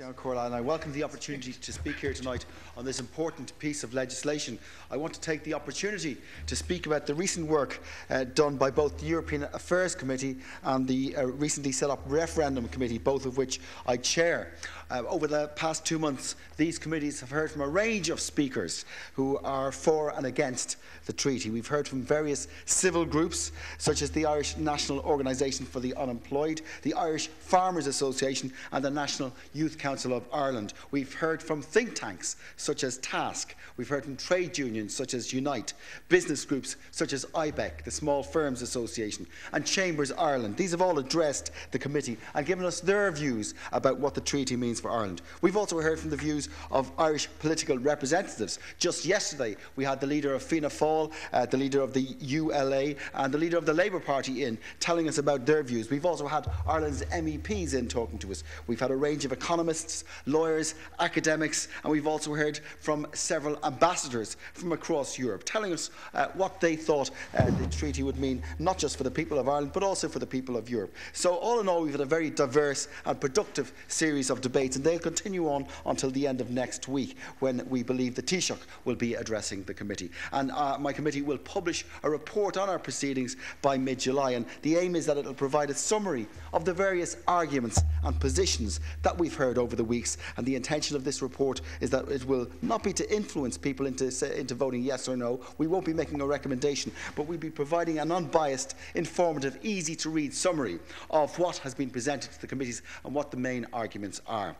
And I welcome the opportunity to speak here tonight on this important piece of legislation. I want to take the opportunity to speak about the recent work done by both the European Affairs Committee and the recently set up Referendum Committee, both of which I chair. Over the past 2 months, these committees have heard from a range of speakers who are for and against the treaty. We've heard from various civil groups, such as the Irish National Organisation for the Unemployed, the Irish Farmers Association and the National Youth Council of Ireland. We've heard from think tanks such as TASC. We've heard from trade unions such as Unite, business groups such as IBEC, the Small Firms Association, and Chambers Ireland. These have all addressed the committee and given us their views about what the treaty means for Ireland. We've also heard from the views of Irish political representatives. Just yesterday we had the leader of Fianna Fáil, the leader of the ULA and the leader of the Labour Party in telling us about their views. We've also had Ireland's MEPs in talking to us. We've had a range of economists, lawyers, academics, and we've also heard from several ambassadors from across Europe telling us what they thought the treaty would mean, not just for the people of Ireland but also for the people of Europe. So all in all, we've had a very diverse and productive series of debates, and they'll continue on until the end of next week, when we believe the Taoiseach will be addressing the committee. And my committee will publish a report on our proceedings by mid-July, and the aim is that it will provide a summary of the various arguments and positions that we've heard over the weeks. And the intention of this report is that it will not be to influence people into voting yes or no. We won't be making a recommendation, but we'll be providing an unbiased, informative, easy-to-read summary of what has been presented to the committees and what the main arguments are.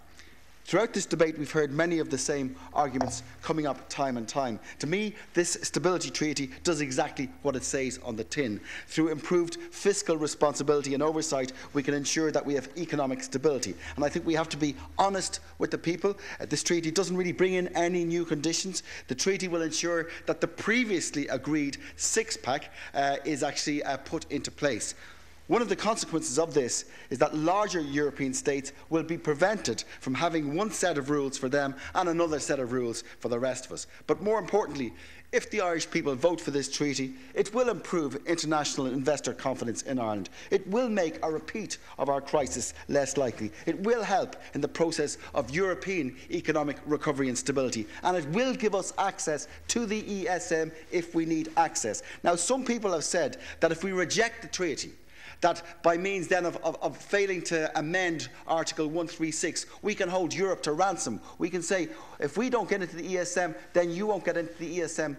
Throughout this debate, we've heard many of the same arguments coming up time and time. To me, this Stability Treaty does exactly what it says on the tin. Through improved fiscal responsibility and oversight, we can ensure that we have economic stability. And I think we have to be honest with the people. This treaty doesn't really bring in any new conditions. The treaty will ensure that the previously agreed six-pack is actually put into place. One of the consequences of this is that larger European states will be prevented from having one set of rules for them and another set of rules for the rest of us. But more importantly, if the Irish people vote for this treaty, it will improve international investor confidence in Ireland. It will make a repeat of our crisis less likely. It will help in the process of European economic recovery and stability. And it will give us access to the ESM if we need access. Now, some people have said that if we reject the treaty, that by means then of failing to amend Article 136, we can hold Europe to ransom. We can say, if we don't get into the ESM, then you won't get into the ESM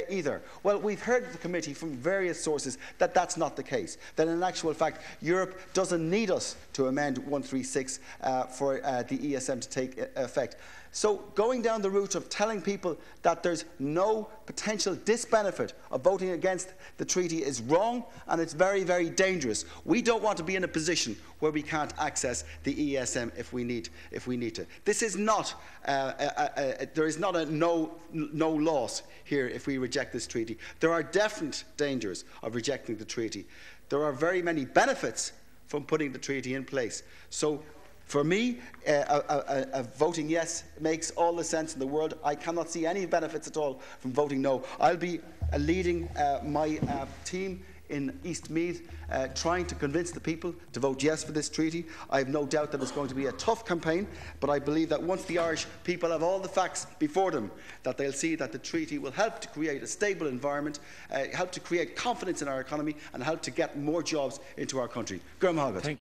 either. Well, we've heard at the committee from various sources that that's not the case. That in actual fact, Europe doesn't need us to amend 136 for the ESM to take effect. So going down the route of telling people that there's no potential disbenefit of voting against the treaty is wrong, and it's very, very dangerous. We don't want to be in a position where we can't access the ESM if we need to. This is not there is not a no loss here if we reject this treaty. There are definite dangers of rejecting the treaty. There are very many benefits from putting the treaty in place. So for me, a voting yes makes all the sense in the world. I cannot see any benefits at all from voting no. I'll be leading my team in East Meath, trying to convince the people to vote yes for this treaty. I have no doubt that it's going to be a tough campaign, but I believe that once the Irish people have all the facts before them, that they'll see that the treaty will help to create a stable environment, help to create confidence in our economy, and help to get more jobs into our country. Gurm Hagat.